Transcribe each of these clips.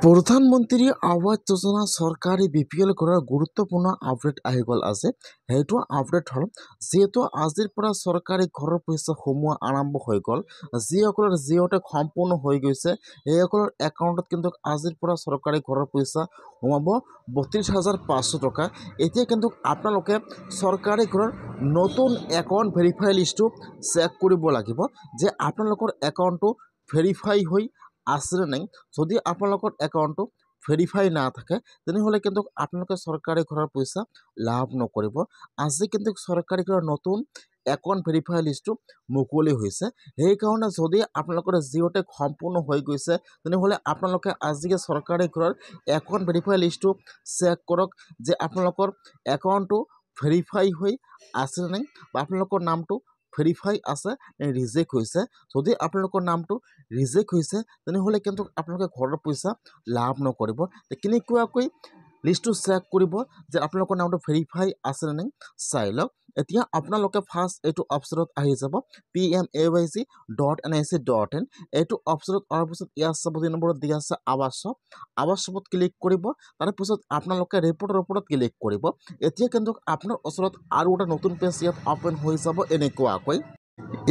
প্ৰধানমন্ত্ৰী আৱাস যোজনা চৰকাৰী BPL কৰাৰ গুৰুত্বপূৰ্ণ আপডেট আহি গ'ল আজি। সেইটো আপডেট হ'ল যিহেতু আজিৰ পৰা চৰকাৰী ঘৰৰ পইচা সোমোৱা আৰম্ভ হৈ গ'ল। যিসকলৰ জিঅ'টেক সম্পূৰ্ণ হৈ গৈছে সেইসকলৰ একাউণ্টত কিন্তু আজিৰ পৰা চৰকাৰী ঘৰৰ পইচা সোমাব 32,500 টকা। এতিয়া কিন্তু আপোনালোকে চৰকাৰী ঘৰৰ নতুন একাউণ্ট ভেৰিফাই লিষ্টটো চেক কৰিব লাগিব যে আপোনালোকৰ একাউণ্টটো ভেৰিফাই হৈ আছেনে নাই। যদি আপোনালোকৰ একাউণ্টটো ভেৰিফাই নাথাকে তেনেহ'লে কিন্তু আপোনালোকে চৰকাৰী ঘৰৰ পইচা লাভ নকৰিব। আজি কিন্তু চৰকাৰী ঘৰৰ নতুন একাউণ্ট ভেৰিফাই লিষ্টটো মুকলি হৈছে। সেইকাৰণে যদি আপোনালোকৰ জিঅ'টেক সম্পূৰ্ণ হৈ গৈছে তেনেহ'লে আপোনালোকে আজিকে চৰকাৰী ঘৰৰ একাউণ্ট ভেৰিফাই লিষ্টটো চেক কৰক যে আপোনালোকৰ একাউণ্টটো ভেৰিফাই হৈ আছেনে নাই বা আপোনালোকৰ নামটো ভেৰিফাই আছে নে ৰিজেক্ট হৈছে। যদি আপোনালোকৰ নামটো ৰিজেক্ট হৈছে তেনেহ'লে কিন্তু আপোনালোকে ঘৰৰ পইচা লাভ নকৰিব। কেনেকুৱাকৈ লিষ্টটো চেক কৰিব যে আপোনালোকৰ নামটো ভেৰিফাই আছেনে নাই চাই লওক। এতিয়া আপোনালোকে ফাৰ্ষ্ট এইটো অপশ্যনত আহি যাব pmayg.nic.in। এইটো অপশ্যনত অহাৰ পিছত ইয়াত চাব 2 নম্বৰত দিয়া আছে আৱাসত ক্লিক কৰিব। তাৰপিছত আপোনালোকে ৰিপৰ্টৰ ওপৰত ক্লিক কৰিব। এতিয়া কিন্তু আপোনাৰ ওচৰত আৰু এটা নতুন পেজ ইয়াত অপেন হৈ যাব এনেকুৱাকৈ।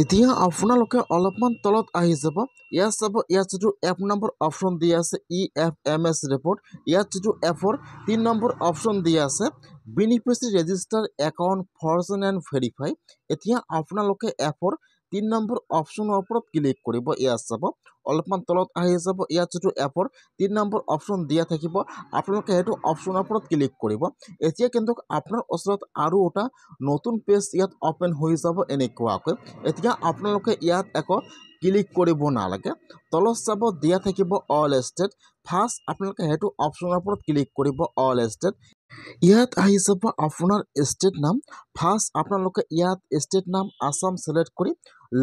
এতিয়া আপোনালোকে অলপমান তলত আহি যাব। ইয়াত চাব ইয়াত যিটো এপ নম্বৰ অপশ্যন দিয়া আছে EFMS ৰিপৰ্ট। ইয়াত যিটো এপৰ 3 নম্বৰ অপশ্যন দিয়া আছে বেনিফিচিয়াৰী ৰেজিষ্টাৰ একাউণ্ট ফৰজন এণ্ড ভেৰিফাই। এতিয়া আপোনালোকে এপৰ 3 নম্বৰ অপশ্যনৰ ওপৰত ক্লিক কৰিব। ইয়াত চাব অলপমান তলত আহি যাব। ইয়াত যিটো এপৰ 3 নম্বৰ অপশ্যন দিয়া থাকিব আপোনালোকে সেইটো অপশ্যনৰ ওপৰত ক্লিক কৰিব। এতিয়া কিন্তু আপোনাৰ ওচৰত আৰু এটা নতুন পেজ ইয়াত অপেন হৈ যাব এনেকুৱাকৈ। এতিয়া আপোনালোকে ইয়াত একো ক্লিক কৰিব নালাগে। তলত চাব দিয়া থাকিব অল ষ্টেট। ফাৰ্ষ্ট আপোনালোকে সেইটো অপশ্যনৰ ওপৰত ক্লিক কৰিব অল ষ্টেট। ইয়াত আহি যাব আপোনাৰ ষ্টেট নাম। ফাৰ্ষ্ট আপোনালোকে ইয়াত ষ্টেট নাম আছাম চিলেক্ট কৰি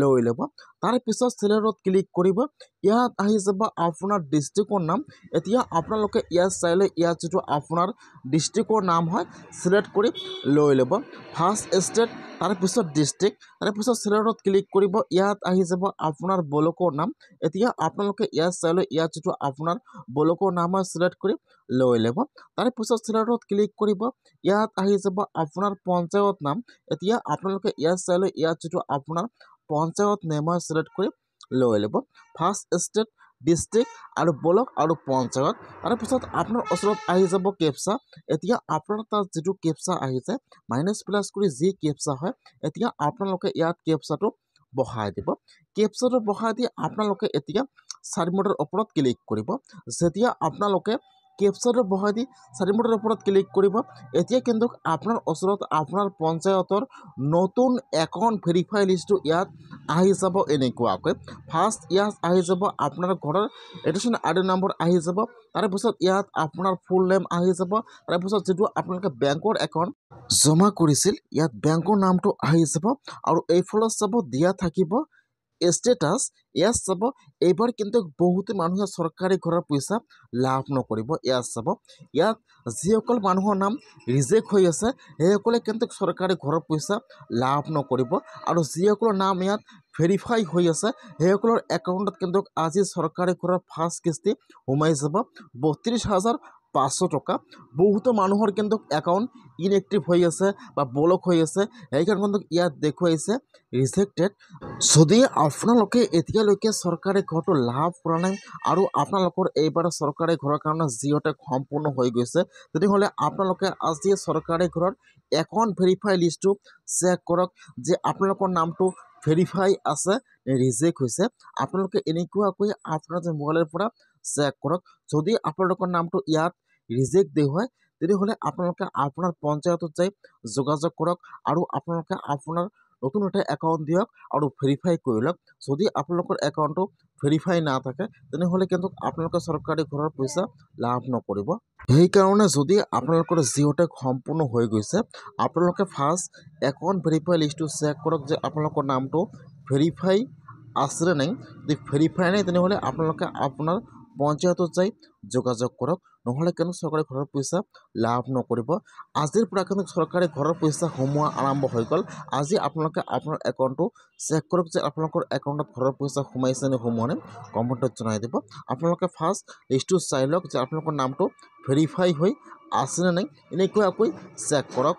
লৈ ল'ব। তাৰপিছত চিলেক্টত ক্লিক কৰিব। ইয়াত আহি যাব আপোনাৰ ডিষ্ট্ৰিক্টৰ নাম। এতিয়া আপোনালোকে ইয়াত চাইলে ইয়াত যিটো আপোনাৰ ডিষ্ট্ৰিক্টৰ নাম হয় চিলেক্ট কৰি লৈ ল'ব। ফাৰ্ষ্ট ষ্টেট তাৰপিছত ডিষ্ট্ৰিক্ট তাৰপিছত চিলেক্টত ক্লিক কৰিব। ইয়াত আহি যাব আপোনাৰ ব্লকৰ নাম। এতিয়া আপোনালোকে ইয়াত চাইলে ইয়াত যিটো আপোনাৰ ব্লকৰ নাম হয় চিলেক্ট কৰি লৈ ল'ব। তাৰপিছত চিলেক্টত ক্লিক কৰিব। ইয়াত আহি যাব আপোনাৰ পঞ্চায়ত নাম। এতিয়া আপোনালোকে ইয়াত চাইলে ইয়াত যিটো আপোনাৰ পঞ্চায়ত নেম হয় চিলেক্ট কৰি লৈ ল'ব। ফাৰ্ষ্ট ষ্টেট ডিষ্ট্ৰিক্ট আৰু ব্লক আৰু পঞ্চায়ত। তাৰপিছত আপোনাৰ ওচৰত আহি যাব কেপচা। এতিয়া আপোনাৰ তাত যিটো কেপচা আহিছে মাইনাছ+ কৰি যি কেপচা হয় এতিয়া আপোনালোকে ইয়াত কেপচাটো বহাই দিব। কেপচাটো বহাই দি আপোনালোকে এতিয়া চাবমিটৰ ওপৰত ক্লিক কৰিব। যেতিয়া আপোনালোকে কেপচাটো বহাই দি চাবমিটৰ ওপৰত ক্লিক কৰিব এতিয়া কিন্তু আপোনাৰ ওচৰত আপোনাৰ পঞ্চায়তৰ নতুন একাউণ্ট ভেৰিফাই লিষ্টটো ইয়াত আহি যাব এনেকুৱাকৈ। ফাৰ্ষ্ট ইয়াত আহি যাব আপোনাৰ ঘৰৰ ৰেজিষ্ট্ৰেশ্যন ID নম্বৰ আহি যাব। তাৰপিছত ইয়াত আপোনাৰ ফুল নেম আহি যাব। তাৰপিছত যিটো আপোনালোকে বেংকৰ একাউণ্ট জমা কৰিছিল ইয়াত বেংকৰ নামটো আহি যাব আৰু এইফালে চাব দিয়া থাকিব ষ্টেটাছ। ইয়াত চাব এইবাৰ কিন্তু বহুতো মানুহে চৰকাৰী ঘৰৰ পইচা লাভ নকৰিব। ইয়াত চাব ইয়াত যিসকল মানুহৰ নাম ৰিজেক্ট হৈ আছে সেইসকলে কিন্তু চৰকাৰী ঘৰৰ পইচা লাভ নকৰিব আৰু যিসকলৰ নাম ইয়াত ভেৰিফাই হৈ আছে সেইসকলৰ একাউণ্টত কিন্তু আজি চৰকাৰী ঘৰৰ ফাৰ্ষ্ট কিস্তি সোমাই যাব 32,500 টকা। বহুতো মানুহৰ কিন্তু একাউণ্ট ইনএক্টিভ হৈ আছে বা ব্লক হৈ আছে সেইকাৰণে কিন্তু ইয়াত দেখুৱাইছে ৰিজেক্টেড। যদি আপোনালোকে এতিয়ালৈকে চৰকাৰী ঘৰটো লাভ কৰা নাই আৰু আপোনালোকৰ এইবাৰ চৰকাৰী ঘৰৰ কাৰণে জিঅ'টেক সম্পূৰ্ণ হৈ গৈছে তেনেহ'লে আপোনালোকে আজি চৰকাৰী ঘৰৰ একাউণ্ট ভেৰিফাই লিষ্টটো চেক কৰক যে আপোনালোকৰ নামটো ভেৰিফাই আছে নে ৰিজেক্ট হৈছে। আপোনালোকে এনেকুৱাকৈ আপোনাৰ মোবাইলৰ পৰা চেক কৰক। যদি আপোনালোকৰ নামটো ইয়াত ৰিজেক্ট দিয়া হয় তেনেহ'লে আপোনালোকে আপোনাৰ পঞ্চায়তত যাই যোগাযোগ কৰক আৰু আপোনালোকে আপোনাৰ নতুন এটা একাউণ্ট দিয়ক আৰু ভেৰিফাই কৰি লওক। যদি আপোনালোকৰ একাউণ্টটো ভেৰিফাই নাথাকে তেনেহ'লে কিন্তু আপোনালোকে চৰকাৰী ঘৰৰ পইচা লাভ নকৰিব। সেইকাৰণে যদি আপোনালোকৰ জিঅ'টেক সম্পূৰ্ণ হৈ গৈছে আপোনালোকে ফাৰ্ষ্ট একাউণ্ট ভেৰিফাই লিষ্টটো চেক কৰক যে আপোনালোকৰ নামটো ভেৰিফাই আছেনে নাই। যদি ভেৰিফাই নাই তেনেহ'লে আপোনালোকে আপোনাৰ পঞ্চায়তত যাই যোগাযোগ কৰক, নহ'লে কিন্তু চৰকাৰী ঘৰৰ পইচা লাভ নকৰিব। আজিৰ পৰা কিন্তু চৰকাৰী ঘৰৰ পইচা সোমোৱা আৰম্ভ হৈ গ'ল। আজি আপোনালোকে আপোনাৰ একাউণ্টটো চেক কৰক যে আপোনালোকৰ একাউণ্টত ঘৰৰ পইচা সোমাইছে নে সোমোৱা নাই, কমেণ্টত জনাই দিব। আপোনালোকে ফাৰ্ষ্ট লিষ্টটো চাই লওক যে আপোনালোকৰ নামটো ভেৰিফাই হৈ আছেনে নাই, এনেকুৱাকৈ চেক কৰক।